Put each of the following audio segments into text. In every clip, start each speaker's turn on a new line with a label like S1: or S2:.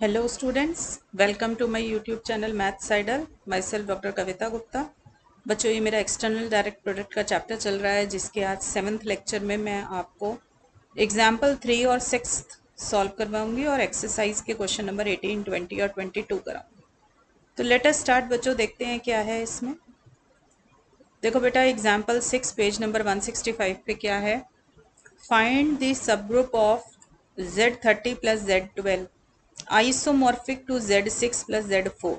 S1: Hello students, welcome to my YouTube channel Maths Idol. Myself doctor Kavita Gupta. बच्चों ये मेरा external direct product का chapter चल रहा है जिसके आज 7th लेक्चर में मैं आपको एग्जाम्पल 3 और 6 सॉल्व करवाऊंगी और एक्सरसाइज के क्वेश्चन नंबर 18, 20 और 22 कराऊंगी। तो लेट अस स्टार्ट बच्चों, देखते हैं क्या है इसमें। देखो बेटा, एग्जाम्पल 6 पेज नंबर 165 पे क्या है। Find the subgroup of Z30 plus Z12 isomorphic to Z6 plus Z4।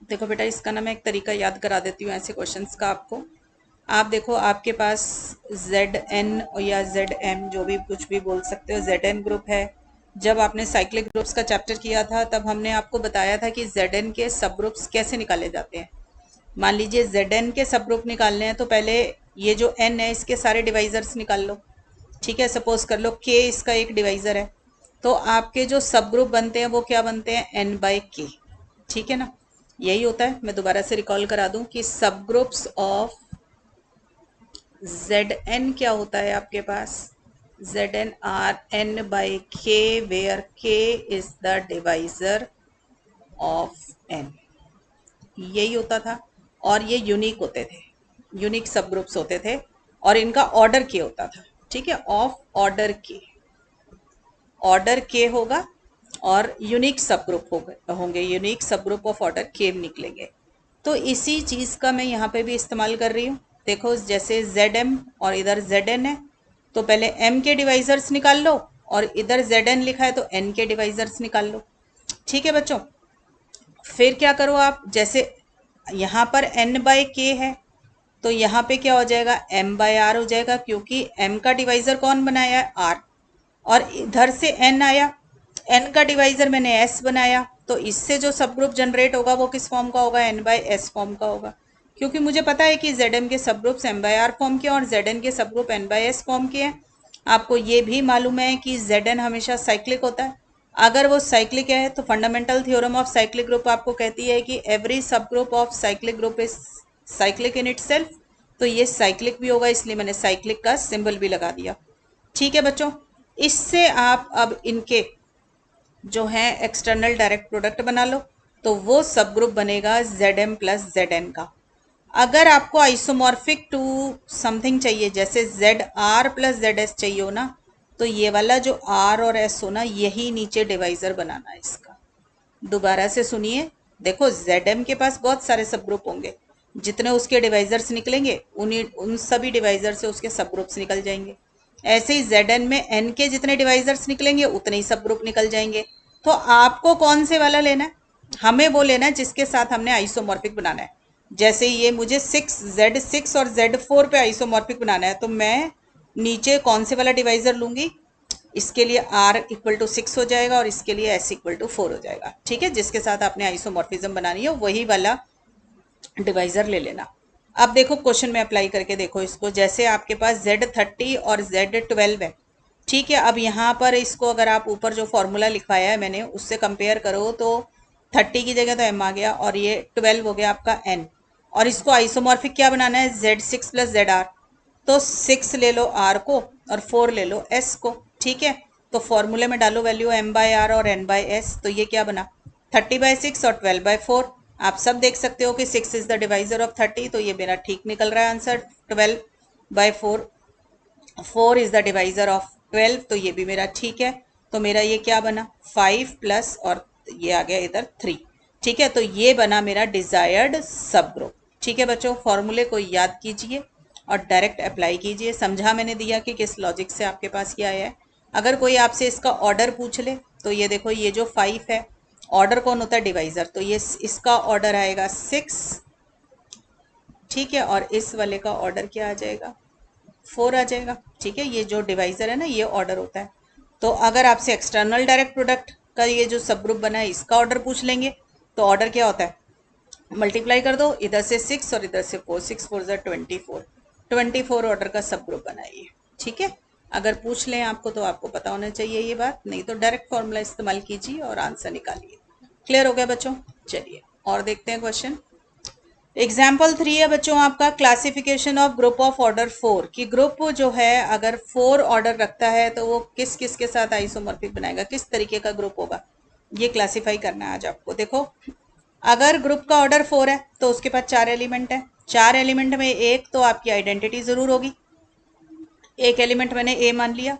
S1: देखो बेटा, इसका ना मैं एक तरीका याद करा देती हूँ ऐसे क्वेश्चंस का आपको। आप देखो, आपके पास Zn या Zm जो भी कुछ भी बोल सकते हो, Zn ग्रुप है। जब आपने साइक्लिक ग्रुप्स का चैप्टर किया था तब हमने आपको बताया था कि Zn के सब ग्रुप्स कैसे निकाले जाते हैं। मान लीजिए Zn के सब ग्रुप निकालने हैं तो पहले ये जो n है इसके सारे डिवाइजर्स निकाल लो। ठीक है, सपोज कर लो k इसका एक डिवाइजर है, तो आपके जो सब ग्रुप बनते हैं वो क्या बनते हैं, n/k। ठीक है ना, यही होता है। मैं दोबारा से रिकॉल करा दूं कि सब ग्रुप्स ऑफ Zn क्या होता है आपके पास, Zn are n/k where k is the divisor of n। यही होता था और ये यूनिक होते थे, यूनिक सब ग्रुप्स होते थे और इनका ऑर्डर के होता था। ठीक है, ऑफ ऑर्डर के होगा और यूनिक सब ग्रुप होंगे, यूनिक सब ग्रुप ऑफ ऑर्डर के निकलेंगे। तो इसी चीज का मैं यहाँ पे भी इस्तेमाल कर रही हूँ। देखो, जैसे Zm और इधर Zn है तो पहले m के डिवाइजर्स निकाल लो और इधर Zn लिखा है तो n के डिवाइजर्स निकाल लो। ठीक है बच्चों, फिर क्या करो आप, जैसे यहाँ पर n/k है तो यहाँ पे क्या हो जाएगा, m/r हो जाएगा, क्योंकि m का डिवाइजर कौन बनाया है, r। और इधर से n आया, n का डिवाइजर मैंने s बनाया, तो इससे जो सब ग्रुप जनरेट होगा वो किस फॉर्म का होगा, n/s फॉर्म का होगा। क्योंकि मुझे पता है कि Zm के सब ग्रुप्स m/r फॉर्म के और Zn के सब ग्रुप n/s फॉर्म के हैं। आपको ये भी मालूम है कि Zn हमेशा साइक्लिक होता है। अगर वो साइक्लिक है तो fundamental theorem of cyclic group आपको कहती है कि एवरी सब group of cyclic group is cyclic in itself. तो ये साइक्लिक भी होगा, इसलिए मैंने साइक्लिक का सिंबल भी लगा दिया। ठीक है बच्चों, इससे आप अब इनके जो है एक्सटर्नल डायरेक्ट प्रोडक्ट बना लो, तो वो सब ग्रुप बनेगा Zm प्लस Zn का। अगर आपको आइसोमॉर्फिक टू समथिंग चाहिए, जैसे Zr प्लस Zs चाहिए हो ना, तो ये वाला जो R और S हो ना, यही नीचे डिवाइजर बनाना है इसका। दोबारा से सुनिए, देखो Zm के पास बहुत सारे सब ग्रुप होंगे, जितने उसके डिवाइजर्स निकलेंगे उन सभी डिवाइजर से उसके सब ग्रुप्स निकल जाएंगे। ऐसे ही Zn में n के जितने डिवाइजर्स निकलेंगे उतने ही सब ग्रुप निकल जाएंगे। तो आपको कौन से वाला लेना है, हमें वो लेना है जिसके साथ हमने आइसोमॉर्फिक बनाना है। जैसे ये मुझे Z6 और Z4 पे आइसोमॉर्फिक बनाना है, तो मैं नीचे कौन से वाला डिवाइजर लूंगी, इसके लिए r इक्वल टू 6 हो जाएगा और इसके लिए s इक्वल टू 4 हो जाएगा। ठीक है, जिसके साथ आपने आइसोमॉर्फिज्म बनानी है वही वाला डिवाइजर ले लेना। अब देखो क्वेश्चन में अप्लाई करके देखो इसको, जैसे आपके पास Z30 और Z12 है। ठीक है, अब यहाँ पर इसको अगर आप ऊपर जो फॉर्मूला लिखवाया है मैंने उससे कंपेयर करो तो 30 की जगह तो m आ गया और ये 12 हो गया आपका n। और इसको आइसोमॉर्फिक क्या बनाना है, Z6 प्लस Zr। तो 6 ले लो r को और 4 ले लो s को। ठीक है, तो फॉर्मूले में डालो वैल्यू m/r और n/s, तो ये क्या बना, 30/6 और 12/4। आप सब देख सकते हो कि 6 इज द डिवाइजर ऑफ 30, तो ये मेरा ठीक निकल रहा है answer. 12/4, 4 is the divisor of 12, तो ये भी मेरा ठीक है। तो मेरा ये क्या बना, 5 प्लस और ये आ गया इधर 3। ठीक है, तो ये बना मेरा डिजायर्ड सब ग्रुप। ठीक है बच्चों, फॉर्मूले को याद कीजिए और डायरेक्ट अप्लाई कीजिए। समझा मैंने दिया कि किस लॉजिक से आपके पास ये आया है। अगर कोई आपसे इसका ऑर्डर पूछ ले तो ये देखो, ये जो 5 है, ऑर्डर कौन होता है, डिवाइजर, तो ये इसका ऑर्डर आएगा 6। ठीक है, और इस वाले का ऑर्डर क्या आ जाएगा, 4 आ जाएगा। ठीक है, ये जो डिवाइजर है ना ये ऑर्डर होता है। तो अगर आपसे एक्सटर्नल डायरेक्ट प्रोडक्ट का ये जो सब ग्रुप बना है इसका ऑर्डर पूछ लेंगे तो ऑर्डर क्या होता है, मल्टीप्लाई कर दो, इधर से 6 और इधर से 4, 6 4 24, 24 ऑर्डर का सब ग्रुप बनाइए। ठीक है, अगर पूछ लें आपको तो आपको पता होना चाहिए ये बात, नहीं तो डायरेक्ट फॉर्मूला इस्तेमाल कीजिए और आंसर निकालिए। क्लियर हो गया बच्चों, चलिए और देखते हैं क्वेश्चन। एग्जाम्पल 3 है बच्चों आपका, classification of group of order 4, कि ग्रुप जो है अगर 4 ऑर्डर रखता है तो वो किस किस के साथ आइसोमॉर्फिक बनाएगा, किस तरीके का ग्रुप होगा। ये क्लासिफाई करना है आज आपको। देखो, अगर ग्रुप का ऑर्डर 4 है तो उसके पास 4 एलिमेंट है। 4 एलिमेंट में एक तो आपकी आइडेंटिटी जरूर होगी। एक एलिमेंट मैंने ए मान लिया,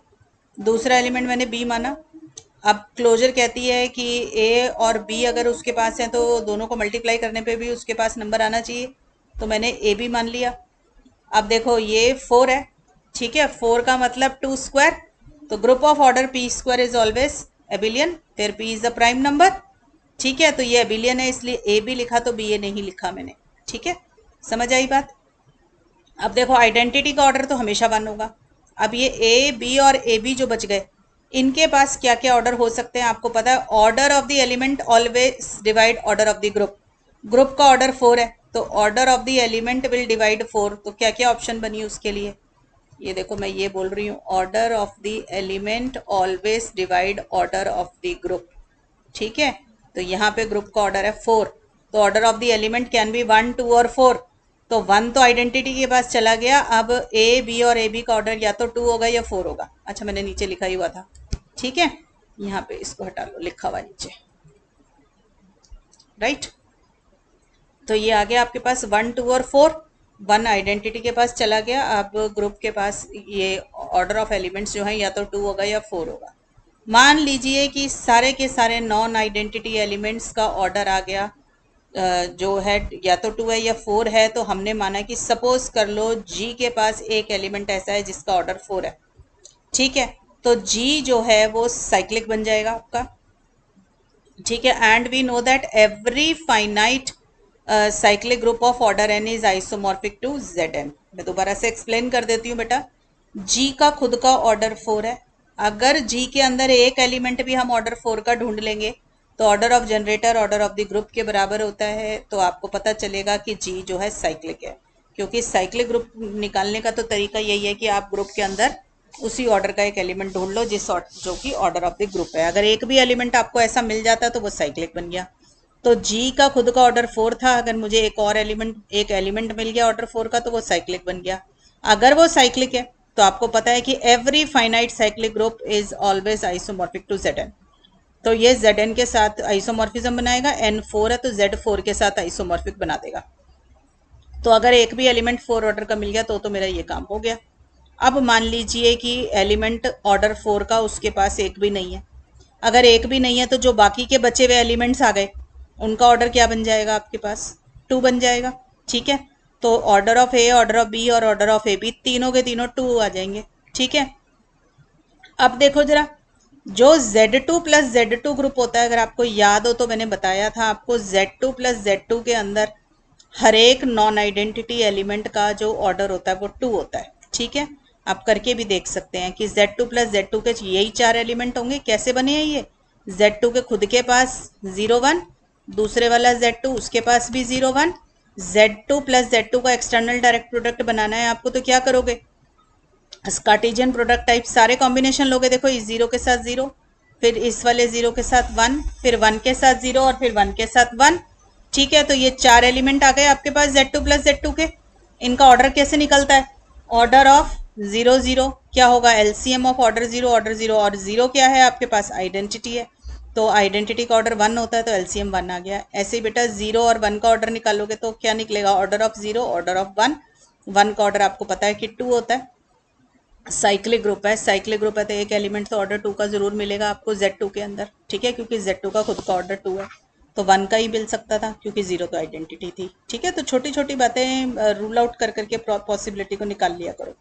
S1: दूसरा एलिमेंट मैंने बी माना। अब क्लोजर कहती है कि ए और बी अगर उसके पास है तो दोनों को मल्टीप्लाई करने पे भी उसके पास नंबर आना चाहिए, तो मैंने ए बी मान लिया। अब देखो ये 4 है, ठीक है, 4 का मतलब 2 स्क्वायर, तो group of order P square is always abelian, फिर P is the prime number, ठीक है। तो ये एबिलियन है इसलिए ए बी लिखा, तो बी ए नहीं लिखा मैंने, ठीक है। समझ आई बात? अब देखो आइडेंटिटी का ऑर्डर तो हमेशा 1 होगा। अब ये ए बी और ए बी जो बच गए, इनके पास क्या क्या ऑर्डर हो सकते हैं आपको पता है। Order of the element always divide order of the group. Group का ऑर्डर 4 है तो order of the element will divide 4। तो क्या क्या ऑप्शन बनी उसके लिए, ये देखो मैं ये बोल रही हूँ, order of the element always divide order of the group, ठीक है। तो यहाँ पे ग्रुप का ऑर्डर है 4, तो order of the element can be 1 2 और 4। तो 1 तो आइडेंटिटी के पास चला गया, अब ए बी और ए बी का ऑर्डर या तो 2 होगा या 4 होगा। अच्छा मैंने नीचे लिखा ही हुआ था, ठीक है, यहाँ पे इसको हटा लो, लिखा हुआ नीचे, राइट। तो ये आ गया आपके पास 1 2 और 4। 1 आइडेंटिटी के पास चला गया, अब ग्रुप के पास ये ऑर्डर ऑफ एलिमेंट्स जो है या तो 2 होगा या 4 होगा। मान लीजिए कि सारे के सारे नॉन आइडेंटिटी एलिमेंट्स का ऑर्डर आ गया, जो है या तो 2 है या 4 है। तो हमने माना कि सपोज कर लो जी के पास एक एलिमेंट ऐसा है जिसका ऑर्डर 4 है, ठीक है। तो जी जो है वो साइक्लिक बन जाएगा आपका, ठीक है। And we know that every finite cyclic group of order N is isomorphic to Z N. मैं दोबारा से एक्सप्लेन कर देती हूँ बेटा। जी का खुद का ऑर्डर 4 है, अगर जी के अंदर एक एलिमेंट भी हम ऑर्डर 4 का ढूंढ लेंगे तो order of generator order of the group के बराबर होता है। तो आपको पता चलेगा कि जी जो है साइक्लिक है, क्योंकि साइक्लिक ग्रुप निकालने का तो तरीका यही है कि आप ग्रुप के अंदर उसी ऑर्डर का एक एलिमेंट ढूंढ लो जो कि ऑर्डर ऑफ द ग्रुप है। अगर एक भी एलिमेंट आपको ऐसा मिल जाता तो वो साइक्लिक बन गया। तो जी का खुद का ऑर्डर 4 था, अगर मुझे एक एलिमेंट मिल गया ऑर्डर 4 का तो वो साइक्लिक बन गया। अगर वो साइक्लिक है तो आपको पता है कि every finite cyclic group is always isomorphic to Zn। तो ये Zn के साथ आइसोमॉर्फिज्म बनाएगा, N4 है तो Z4 के साथ आइसोमॉर्फिक बना देगा। तो अगर एक भी एलिमेंट 4 ऑर्डर का मिल गया तो मेरा ये काम हो गया। अब मान लीजिए कि एलिमेंट ऑर्डर 4 का उसके पास एक भी नहीं है। अगर एक भी नहीं है तो जो बाकी के बचे हुए एलिमेंट्स आ गए उनका ऑर्डर क्या बन जाएगा आपके पास, 2 बन जाएगा, ठीक है। तो order of A, order of B और ऑर्डर ऑफ ए बी तीनों के तीनों 2 आ जाएंगे, ठीक है। अब देखो जरा, जो Z2 प्लस Z2 ग्रुप होता है, अगर आपको याद हो तो मैंने बताया था आपको Z2 प्लस Z2 के अंदर हर एक नॉन आइडेंटिटी एलिमेंट का जो ऑर्डर होता है वो 2 होता है, ठीक है। आप करके भी देख सकते हैं कि Z2 प्लस Z2 के यही 4 एलिमेंट होंगे। कैसे बने हैं ये, Z2 के खुद के पास 0 1, दूसरे वाला Z2 उसके पास भी 0 1। Z2 प्लस Z2 का एक्सटर्नल डायरेक्ट प्रोडक्ट बनाना है आपको, तो क्या करोगे, कार्टेशियन प्रोडक्ट टाइप सारे कॉम्बिनेशन लोगे। देखो इस 0 के साथ 0, फिर इस वाले 0 के साथ 1, फिर 1 के साथ 0 और फिर 1 के साथ 1, ठीक है। तो ये 4 एलिमेंट आ गए आपके पास Z2 प्लस Z2 के। इनका ऑर्डर कैसे निकलता है, ऑर्डर ऑफ 0 0 क्या होगा, एलसीएम ऑफ ऑर्डर 0 और 0 क्या है आपके पास, आइडेंटिटी है। तो आइडेंटिटी का ऑर्डर 1 होता है तो एलसीएम 1 आ गया। ऐसे ही बेटा 0 और 1 का ऑर्डर निकालोगे तो क्या निकलेगा, ऑर्डर ऑफ 0 ऑर्डर ऑफ 1। 1 का ऑर्डर आपको पता है कि 2 होता है। साइक्लिक ग्रुप है, साइक्लिक ग्रुप है तो एक एलिमेंट तो ऑर्डर 2 का जरूर मिलेगा आपको Z2 के अंदर, ठीक है, क्योंकि Z2 का खुद का ऑर्डर 2 है। तो 1 का ही मिल सकता था क्योंकि 0 तो आइडेंटिटी थी, ठीक है। तो छोटी छोटी बातें रूल आउट कर करके पॉसिबिलिटी को निकाल लिया करो।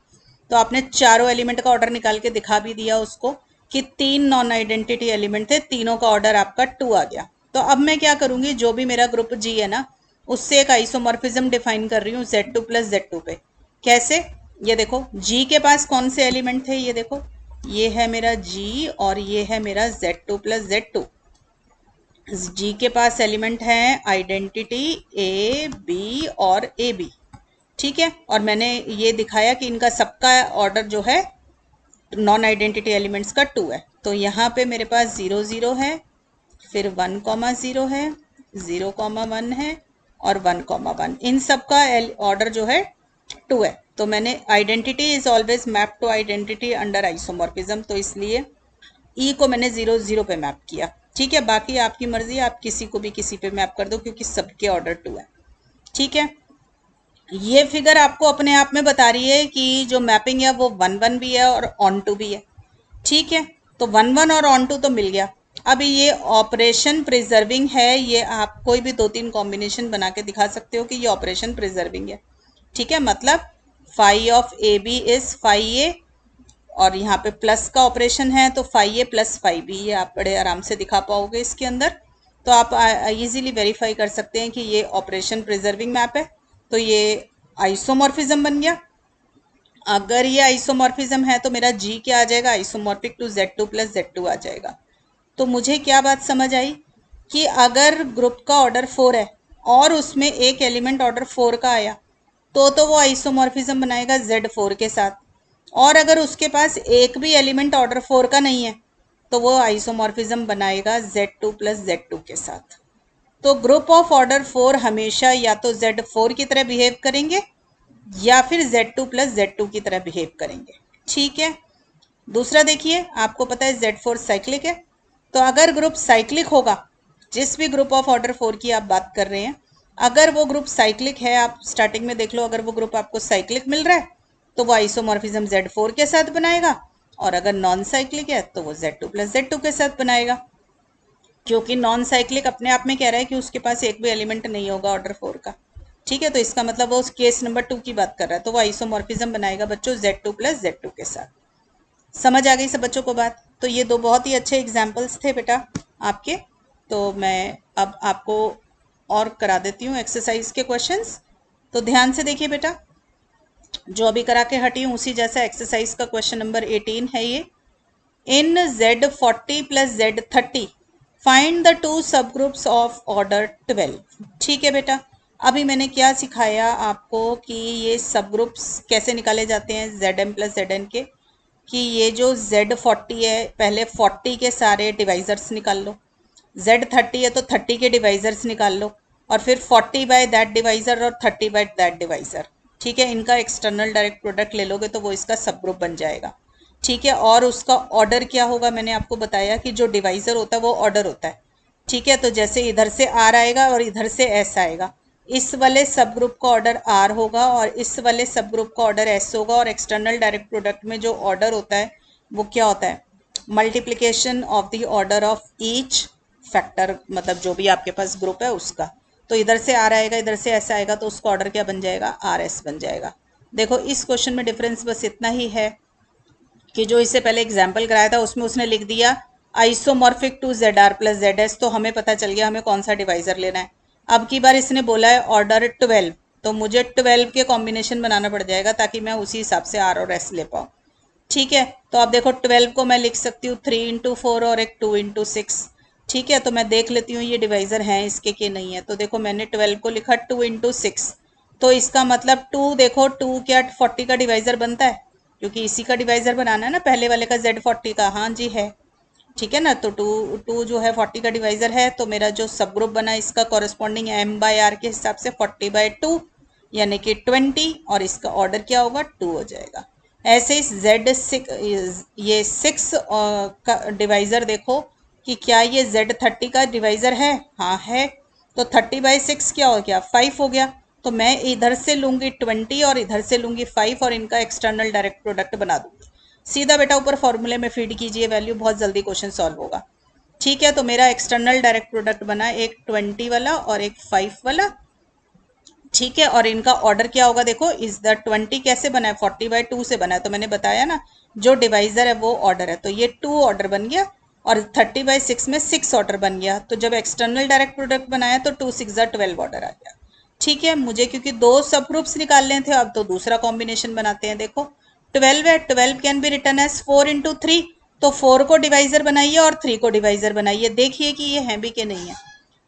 S1: तो आपने चारों एलिमेंट का ऑर्डर निकाल के दिखा भी दिया उसको कि 3 नॉन आइडेंटिटी एलिमेंट थे, तीनों का ऑर्डर आपका 2 आ गया। तो अब मैं क्या करूंगी, जो भी मेरा ग्रुप जी है ना उससे एक आइसोमॉर्फिज्म डिफाइन कर रही हूँ Z2 प्लस Z2 पे। कैसे, ये देखो जी के पास कौन से एलिमेंट थे, ये देखो ये है मेरा जी और ये है मेरा Z2 प्लस Z2। जी के पास एलिमेंट है आइडेंटिटी ए बी और ए बी, ठीक है। और मैंने ये दिखाया कि इनका सबका ऑर्डर जो है नॉन आइडेंटिटी एलिमेंट्स का 2 है। तो यहाँ पे मेरे पास 0 0 है, फिर 1 0 है, 0 1 है और 1 1। इन सब का ऑर्डर जो है 2 है। तो मैंने identity is always map to identity under isomorphism, तो इसलिए ई को मैंने 0 0 पे मैप किया। ठीक है, बाकी आपकी मर्जी, आप किसी को भी किसी पे मैप कर दो क्योंकि सबके ऑर्डर 2 है। ठीक है, ये फिगर आपको अपने आप में बता रही है कि जो मैपिंग है वो 1 1 भी है और ऑन टू भी है। ठीक है, तो 1 1 और ऑन टू तो मिल गया। अभी ये ऑपरेशन प्रिजर्विंग है, ये आप कोई भी 2 3 कॉम्बिनेशन बना के दिखा सकते हो कि ये ऑपरेशन प्रिजर्विंग है। ठीक है, मतलब phi of A B is phi A, और यहाँ पे प्लस का ऑपरेशन है तो phi A plus phi B, ये आप बड़े आराम से दिखा पाओगे इसके अंदर। तो आप इजीली वेरीफाई कर सकते हैं कि ये ऑपरेशन प्रिजर्विंग मैप है। तो ये आइसोमॉर्फिज्म बन गया। अगर ये आइसोमॉर्फिज्म है तो मेरा जी क्या आ जाएगा, isomorphic to Z2 plus Z2 आ जाएगा। तो मुझे क्या बात समझ आई कि अगर ग्रुप का ऑर्डर 4 है और उसमें एक एलिमेंट ऑर्डर 4 का आया तो वो आइसोमॉर्फिज्म बनाएगा Z4 के साथ। और अगर उसके पास एक भी एलिमेंट ऑर्डर 4 का नहीं है तो वो आइसोमॉर्फिज्म बनाएगा Z2 प्लस Z2 के साथ। तो ग्रुप ऑफ ऑर्डर 4 हमेशा या तो Z4 की तरह बिहेव करेंगे या फिर Z2 प्लस Z2 की तरह बिहेव करेंगे। ठीक है, दूसरा देखिए, आपको पता है Z4 साइक्लिक है, तो अगर ग्रुप साइक्लिक होगा, जिस भी ग्रुप ऑफ ऑर्डर 4 की आप बात कर रहे हैं, अगर वो ग्रुप साइक्लिक है, आप स्टार्टिंग में देख लो, अगर वो ग्रुप आपको साइक्लिक मिल रहा है तो वो आइसोमॉर्फिज्म Z4 के साथ बनाएगा, और अगर नॉन साइक्लिक है तो वो Z2 प्लस Z2 के साथ बनाएगा। क्योंकि नॉन साइक्लिक अपने आप में कह रहा है कि उसके पास एक भी एलिमेंट नहीं होगा ऑर्डर 4 का। ठीक है, तो इसका मतलब वो उस केस नंबर 2 की बात कर रहा है, तो वो आइसोमॉर्फिज्म बनाएगा बच्चों Z2 प्लस Z2 के साथ। समझ आ गई सब बच्चों को बात? तो ये 2 बहुत ही अच्छे एग्जाम्पल्स थे बेटा आपके। तो मैं अब आपको और करा देती हूँ एक्सरसाइज के क्वेश्चंस। तो ध्यान से देखिए बेटा, जो अभी करा के हटी हूँ उसी जैसा एक्सरसाइज का क्वेश्चन नंबर 18 है ये। इन Z40 plus Z30 find the 2 सब ग्रुप्स ऑफ ऑर्डर 12। ठीक है बेटा, अभी मैंने क्या सिखाया आपको कि ये सब ग्रुप्स कैसे निकाले जाते हैं Zm प्लस Zn के, कि ये जो Z40 है, पहले 40 के सारे डिवाइजर्स निकाल लो, Z30 है तो 30 के डिवाइजर्स निकाल लो, और फिर 40 बाय दैट डिवाइजर और 30 बाय दैट डिवाइजर। ठीक है, इनका एक्सटर्नल डायरेक्ट प्रोडक्ट ले लोगे तो वो इसका सब ग्रुप बन जाएगा। ठीक है, और उसका ऑर्डर क्या होगा, मैंने आपको बताया कि जो डिवाइजर होता है वो ऑर्डर होता है। ठीक है, तो जैसे इधर से R आएगा और इधर से S आएगा, इस वाले सब ग्रुप का ऑर्डर R होगा और इस वाले सब ग्रुप का ऑर्डर S होगा, और एक्सटर्नल डायरेक्ट प्रोडक्ट में जो ऑर्डर होता है वो क्या होता है, multiplication of the order of each factor, मतलब जो भी आपके पास ग्रुप है उसका। तो इधर से R आएगा, इधर से S आएगा, तो उसका ऑर्डर क्या बन जाएगा, RS बन जाएगा। देखो इस क्वेश्चन में डिफरेंस बस इतना ही है कि जो इससे पहले एग्जाम्पल कराया था उसमें उसने लिख दिया isomorphic to ZR plus ZS, तो हमें पता चल गया हमें कौन सा डिवाइजर लेना है। अब की बार इसने बोला है ऑर्डर 12, तो मुझे 12 के कॉम्बिनेशन बनाना पड़ जाएगा ताकि मैं उसी हिसाब से R और S ले पाऊँ। ठीक है, तो अब देखो 12 को मैं लिख सकती हूँ 3 इंटू 4 और एक 2 इंटू 6। ठीक है, तो मैं देख लेती हूँ ये डिवाइजर हैं इसके कि नहीं है। तो देखो मैंने 12 को लिखा 2 इंटू 6, तो इसका मतलब 2, देखो 2 क्या 40 का डिवाइजर बनता है, क्योंकि इसी का डिवाइजर बनाना है ना, पहले वाले का Z40 का। हाँ जी है, ठीक है ना। तो 2 जो है 40 का डिवाइजर है, तो मेरा जो सब ग्रुप बना इसका कॉरेस्पॉन्डिंग M बाय R के हिसाब से 40 बाय 2 यानी कि 20, और इसका ऑर्डर क्या होगा, 2 हो जाएगा। ऐसे इस Z6 ये 6 का डिवाइजर देखो कि क्या ये Z30 का डिवाइजर है, हाँ है। तो 30 बाई 6 क्या हो गया, 5 हो गया। तो मैं इधर से लूंगी 20 और इधर से लूंगी 5 और इनका एक्सटर्नल डायरेक्ट प्रोडक्ट बना दूंगी। सीधा बेटा ऊपर फॉर्मूले में फीड कीजिए वैल्यू, बहुत जल्दी क्वेश्चन सॉल्व होगा। ठीक है, तो मेरा एक्सटर्नल डायरेक्ट प्रोडक्ट बना एक 20 वाला और एक 5 वाला। ठीक है, और इनका ऑर्डर क्या होगा, देखो इस द 20 कैसे बना है, 40 बाई 2 से बना है, तो मैंने बताया ना जो डिवाइजर है वो ऑर्डर है, तो ये 2 ऑर्डर बन गया, और 30 बाई 6 में 6 ऑर्डर बन गया। तो जब एक्सटर्नल डायरेक्ट प्रोडक्ट बनाया तो 2 6 12 ऑर्डर आ गया। ठीक है, मुझे क्योंकि 2 सब ग्रुप्स निकालने थे, अब तो दूसरा कॉम्बिनेशन बनाते हैं। देखो 12 है, 12 can be written as 4 into 3, तो 4 को डिवाइजर बनाइए और 3 को डिवाइजर बनाइए, देखिए कि ये है भी कि नहीं है।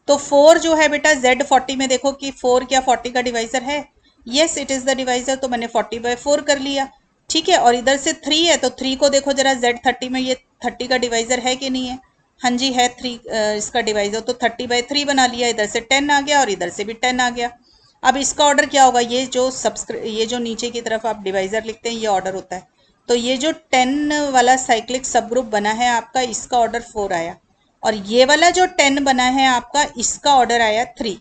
S1: तो 4 जो है बेटा Z40 में देखो कि 4 क्या 40 का डिवाइजर है, yes it is the divisor, तो मैंने 40 बाई 4 कर लिया। ठीक है, और इधर से 3 है, तो 3 को देखो जरा Z30 में ये 30 का डिवाइजर है कि नहीं है, हाँ जी है 3 इसका डिवाइजर, तो 30 बाई 3 बना लिया, इधर से 10 आ गया और इधर से भी 10 आ गया। अब इसका ऑर्डर क्या होगा, ये जो नीचे की तरफ आप डिवाइजर लिखते हैं ये ऑर्डर होता है। तो ये जो 10 वाला साइक्लिक सब ग्रुप बना है आपका, इसका ऑर्डर 4 आया, और ये वाला जो 10 बना है आपका, इसका ऑर्डर आया 3।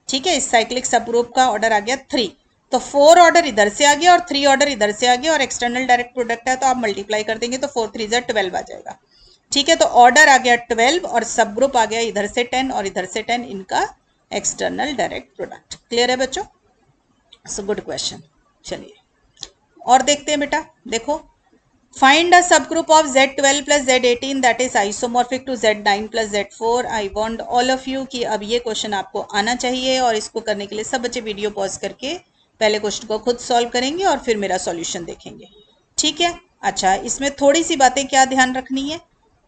S1: ठीक है, इस साइक्लिक सब ग्रुप का ऑर्डर आ गया 3। तो 4 ऑर्डर इधर से आ गया और 3 ऑर्डर इधर से आ गया, और एक्सटर्नल डायरेक्ट प्रोडक्ट है तो आप मल्टीप्लाई कर देंगे तो 4 3 12 आ जाएगा। ठीक है, तो ऑर्डर आ गया 12 और सब ग्रुप आ गया इधर से 10 और इधर से 10, इनका एक्सटर्नल डायरेक्ट प्रोडक्ट। क्लियर है बच्चों? So good question. चलिए और देखते हैं बेटा। देखो, find a subgroup of Z12 plus Z18 that is isomorphic to Z9 plus Z4। I want all of you कि अब ये क्वेश्चन आपको आना चाहिए, और इसको करने के लिए सब बच्चे वीडियो पॉज करके पहले क्वेश्चन को खुद सॉल्व करेंगे और फिर मेरा सॉल्यूशन देखेंगे। ठीक है, अच्छा इसमें थोड़ी सी बातें क्या ध्यान रखनी है।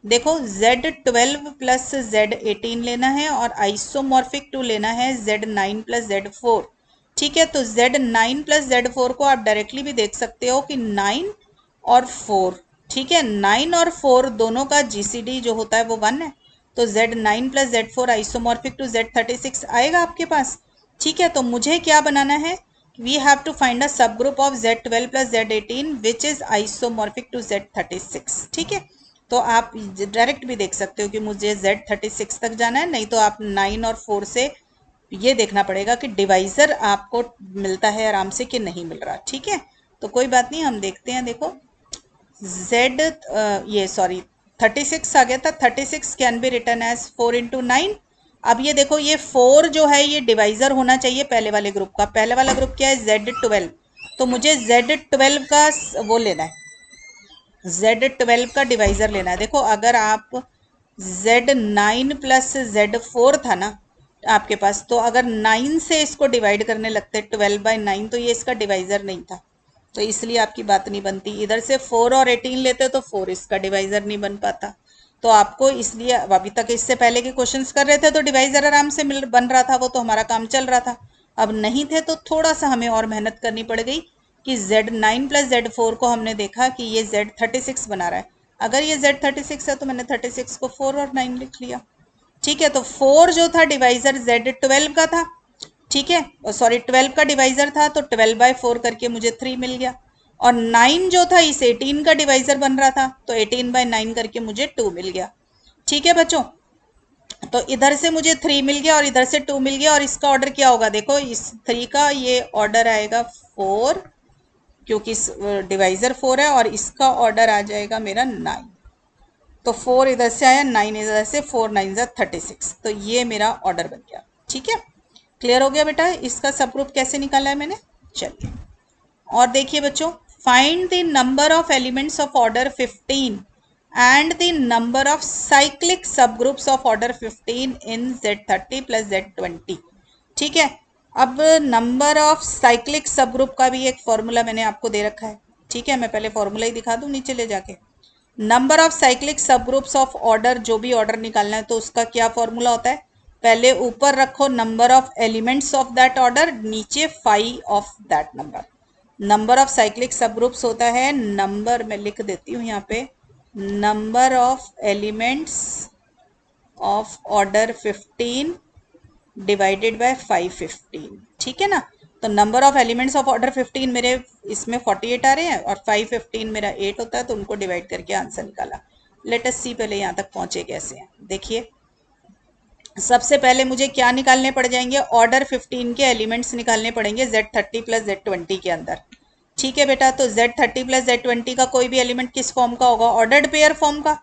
S1: देखो, Z12 प्लस Z18 लेना है और आइसोमॉर्फिक टू लेना है Z9 प्लस Z4। ठीक है, तो Z9 प्लस Z4 को आप डायरेक्टली भी देख सकते हो कि 9 और 4। ठीक है, 9 और 4 दोनों का GCD जो होता है वो 1 है, तो Z9 plus Z4 isomorphic to Z36 आएगा आपके पास। ठीक है, तो मुझे क्या बनाना है, we have to find a subgroup of Z12 plus Z18 which is isomorphic to Z36। ठीक है, तो आप डायरेक्ट भी देख सकते हो कि मुझे Z36 तक जाना है, नहीं तो आप 9 और 4 से ये देखना पड़ेगा कि डिवाइजर आपको मिलता है आराम से कि नहीं मिल रहा। ठीक है, तो कोई बात नहीं, हम देखते हैं। देखो ये सॉरी 36 आ गया था, 36 can be written as 4 into 9। अब ये देखो, ये 4 जो है ये डिवाइजर होना चाहिए पहले वाले ग्रुप का। पहले वाला ग्रुप क्या है, Z12, तो मुझे Z12 का वो लेना है, Z12 का डिवाइजर लेना है। देखो, अगर आप Z9 प्लस Z4 था ना आपके पास, तो अगर 9 से इसको डिवाइड करने लगते 12/9 तो ये इसका डिवाइजर नहीं था, तो इसलिए आपकी बात नहीं बनती। इधर से 4 और 18 लेते तो 4 इसका डिवाइजर नहीं बन पाता, तो आपको इसलिए अभी तक इससे पहले के क्वेश्चंस कर रहे थे तो डिवाइजर आराम से बन रहा था, वो तो हमारा काम चल रहा था। अब नहीं थे तो थोड़ा सा हमें और मेहनत करनी पड़ गई कि Z9 प्लस Z4 को हमने देखा कि ये Z36 बना रहा है। अगर ये Z36 है तो मैंने 36 को 4 और 9 लिख लिया। ठीक है, तो 4 जो था डिवाइजर Z12 का था। ठीक है, सॉरी 12 का डिवाइजर था, तो 12/4 करके मुझे 3 मिल गया, और 9 जो था इस 18 का डिवाइजर बन रहा था, तो 18/9 करके मुझे 2 मिल गया। ठीक है बच्चों, तो इधर से मुझे 3 मिल गया और इधर से 2 मिल गया, और इसका ऑर्डर क्या होगा, देखो इस 3 का ये ऑर्डर आएगा 4, क्योंकि डिवाइजर 4 है, और इसका ऑर्डर आ जाएगा मेरा 9। तो 4 इधर से आया, 9 इधर से, 4 9 36, तो ये मेरा ऑर्डर बन गया। ठीक है, क्लियर हो गया बेटा, इसका सब ग्रुप कैसे निकाला है मैंने। चलिए और देखिए बच्चों, find the number of elements of order 15 and the number of cyclic subgroups of order 15 in Z30 plus Z20। ठीक है, अब number of cyclic subgroup का भी एक फॉर्मूला मैंने आपको दे रखा है। ठीक है, मैं पहले फॉर्मूला ही दिखा दूं नीचे ले जाके। Number of cyclic subgroups of order, जो भी ऑर्डर निकालना है तो उसका क्या फॉर्मूला होता है, पहले ऊपर रखो number of elements of that order, नीचे 5 of that number. Number of cyclic सब ग्रुप्स होता है नंबर, मैं लिख देती हूँ यहाँ पे, number of elements of order 15 divided by 515। ठीक है ना, तो number of elements of order 15 मेरे इसमें 48 आ रहे हैं, और 515 मेरा 8 होता है, तो उनको डिवाइड करके आंसर निकाला। लेट अस सी पहले यहाँ तक पहुंचे कैसे हैं। देखिए, सबसे पहले मुझे क्या निकालने पड़ जाएंगे, ऑर्डर 15 के एलिमेंट्स निकालने पड़ेंगे Z30 प्लस Z20 के अंदर। ठीक है बेटा, तो Z30 प्लस Z20 का कोई भी एलिमेंट किस फॉर्म का होगा, ऑर्डर्ड पेयर फॉर्म का,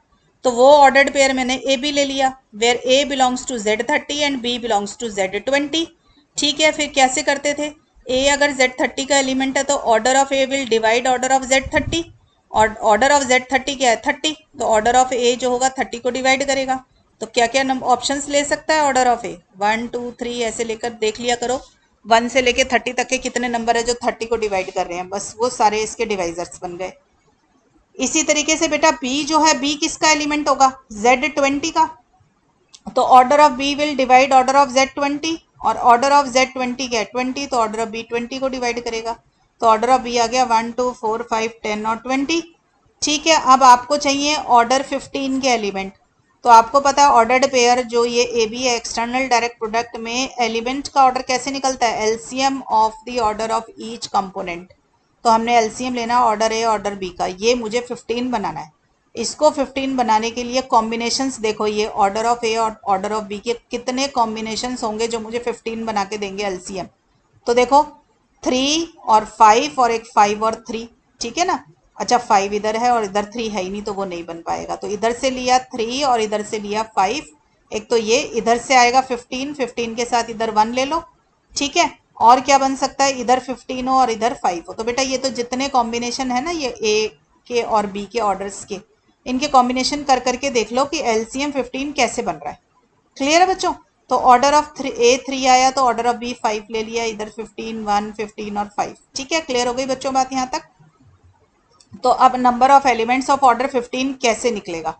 S1: तो वो ऑर्डर्ड पेयर मैंने ए बी ले लिया, where A belongs to Z30 and B belongs to Z20। ठीक है, फिर कैसे करते थे, ए अगर Z30 का एलिमेंट है तो order of A will divide order of Z30, और ऑर्डर ऑफ Z30 क्या है 30, तो ऑर्डर ऑफ ए जो होगा 30 को डिवाइड करेगा। तो क्या क्या ऑप्शंस ले सकता है ऑर्डर ऑफ ए, 1 2 3 ऐसे लेकर देख लिया करो, 1 से लेके 30 तक के कितने नंबर है जो 30 को डिवाइड कर रहे हैं, बस वो सारे इसके डिवाइजर्स बन गए। इसी तरीके से बेटा बी जो है, बी किसका एलिमेंट होगा, Z20 का, तो order of B will divide order of Z20, और ऑर्डर ऑफ Z20 क्या है 20, तो ऑर्डर ऑफ बी 20 को डिवाइड करेगा, तो ऑर्डर ऑफ बी आ गया 1 2 4 5 10 और 20। ठीक है, अब आपको चाहिए ऑर्डर 15 के एलिमेंट, तो आपको पता है ऑर्डर्ड पेयर जो ये ए बी है, एक्सटर्नल डायरेक्ट प्रोडक्ट में एलिमेंट का ऑर्डर कैसे निकलता है, LCM of the order of each component. तो हमने एलसीएम लेना ऑर्डर ए ऑर्डर बी का, ये मुझे 15 बनाना है, इसको 15 बनाने के लिए कॉम्बिनेशंस देखो, ये ऑर्डर ऑफ ए और ऑर्डर ऑफ बी के कितने कॉम्बिनेशंस होंगे जो मुझे 15 बना के देंगे एलसीएम। तो देखो 3 और 5 और एक 5 और 3, ठीक है ना। अच्छा 5 इधर है और इधर 3 है ही नहीं, तो वो नहीं बन पाएगा। तो इधर से लिया 3 और इधर से लिया 5, एक तो ये इधर से आएगा 15, 15 के साथ इधर 1 ले लो, ठीक है। और क्या बन सकता है, इधर 15 हो और इधर 5 हो। तो बेटा ये तो जितने कॉम्बिनेशन है ना ये ए के और बी के ऑर्डर्स के, इनके कॉम्बिनेशन कर करके देख लो कि एलसीएम 15 कैसे बन रहा है। क्लियर है बच्चों। तो ऑर्डर ऑफ ए 3 आया तो ऑर्डर ऑफ बी 5 ले लिया, इधर 15 1 15 और 5, ठीक है। क्लियर हो गई बच्चों बात यहाँ तक। तो अब number of elements of order 15 कैसे निकलेगा,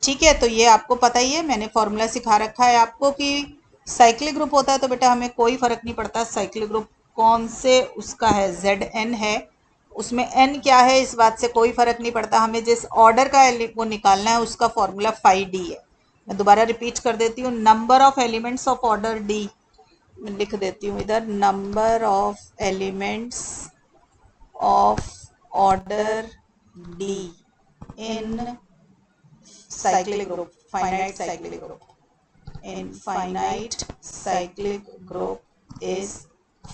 S1: ठीक है। तो ये आपको पता ही है, मैंने फॉर्मूला सिखा रखा है आपको कि साइक्लिक ग्रुप होता है तो बेटा हमें कोई फर्क नहीं पड़ता साइक्लिक ग्रुप कौन से उसका है, ZN है, उसमें n क्या है इस बात से कोई फर्क नहीं पड़ता, हमें जिस ऑर्डर का वो निकालना है उसका फॉर्मूला 5D है। मैं दोबारा रिपीट कर देती हूँ, number of elements of order D, लिख देती हूँ इधर, number of elements of order D in cyclic group, finite cyclic group, in finite cyclic group is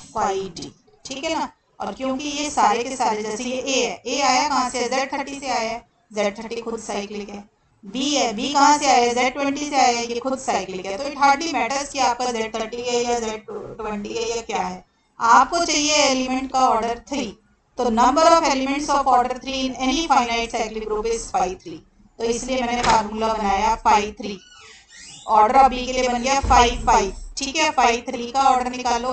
S1: 5D, ठीक है ना। और क्योंकि ये सारे के सारे, जैसे ये ए है, ए आया कहाँ से, Z30 से आया है, Z30 खुद साइक्लिक है। बी है, बी कहाँ से आया, Z20 से आया है, ये खुद साइक्लिक है। तो इट हार्डली मैटर्स कि आपका Z30 है या Z20 है या क्या है, आपको चाहिए एलिमेंट का ऑर्डर 3। तो number of elements of order 3 in any finite cyclic group is 5 3। तो इसलिए मैंने फार्मूला बनाया 5 3। ऑर्डर ऑफ बी के लिए बन गया 5 5, ठीक है। 5 3 का ऑर्डर निकालो,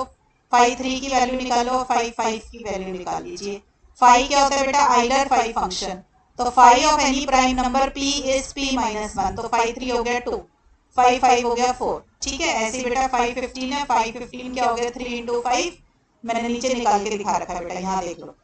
S1: 5 3 की वैल्यू निकालो, 5 5 की वैल्यू निकाल लीजिए। 5 क्या होता है बेटा, आइलर 5 फंक्शन। तो 5 of any prime number p is p minus 1, तो 5 3 हो गया 2, 5 5 हो गया 4, ठीक है। ऐसे बेटा 5 15 है, 5 15 क्या हो गया 3 इंटू 5, मैंने नीचे निकाल के दिखा रखा है बेटा, यहाँ देख लो।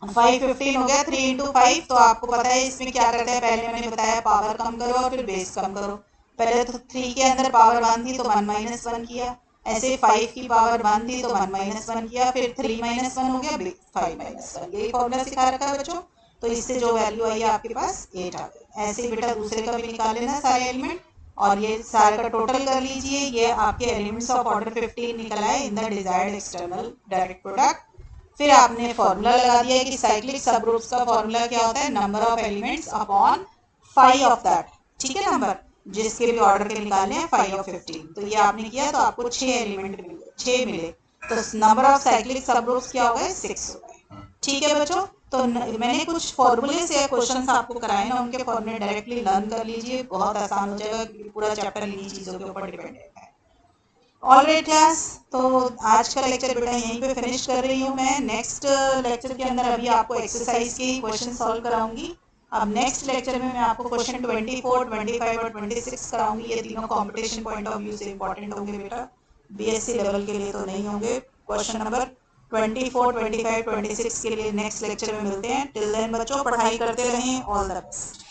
S1: 5 15 हो गया 3 इंटू 5। तो आपको पता है इसमें क्या करते हैं, पहले मैंने बताया पावर कम करो और फिर बेस कम करो। पहले तो 3 के अंदर पावर 1 थी तो 1 माइनस 1 किया, ऐसे 5 की पावर 1 थी तो 1 माइनस 1 किया, फिर 3 माइनस 1 हो गया 5 माइनस 1, यही फॉर्मूला सिखा रखा है बच्चों। तो इससे जो वैल्यू आई आपके पास 8 आ गई। ऐसे ही बेटा दूसरे का भी निकाल लेना सारे एलिमेंट, और ये सारे का टोटल कर लीजिए, ये आपके एलिमेंट्स ऑफ ऑर्डर 15 निकल आए in the desired external direct product. फिर आपने फॉर्मूला लगा दिया कि साइक्लिक सब ग्रुप्स का फॉर्मूला क्या होता है, number of elements upon 5 of that, ठीक है। नंबर जिसके भी ऑर्डर के निकालने हैं 5 ऑफ 15, तो ये आपने किया तो आपको 6 एलिमेंट मिले, 6 मिले। तो नंबर ऑफ साइक्लिक सब ग्रुप्स क्या हो गए, 6 हो गए, ठीक है बच्चों। तो मैंने कुछ फॉर्मूले से क्वेश्चंस आपको कराए ना, उनके फॉर्मूले डायरेक्टली लर्न कर लीजिए, बहुत आसान हो जाएगा क्योंकि पूरा चैप्टर इन्हीं चीज़ों के ऊपर डिपेंड है। ऑलराइट क्लास, तो आज का लेक्चर बेटा यहीं पे फिनिश कर रही हूँ मैं। नेक्स्ट लेक्चर के अंदर अभी आपको एक्सरसाइज के क्वेश्चन सॉल्व कराऊंगी। अब नेक्स्ट लेक्चर में मैं आपको क्वेश्चन 24, 25 और 26 कराऊंगी। ये तीनों कंपटीशन पॉइंट ऑफ व्यू से इंपॉर्टेंट होंगे बेटा, बीएससी लेवल के लिए तो नहीं होंगे। क्वेश्चन नंबर 24, 25, 26 के लिए नेक्स्ट लेक्चर में मिलते हैं। टिल देन बच्चों पढ़ाई करते रहें, ऑल द बेस्ट।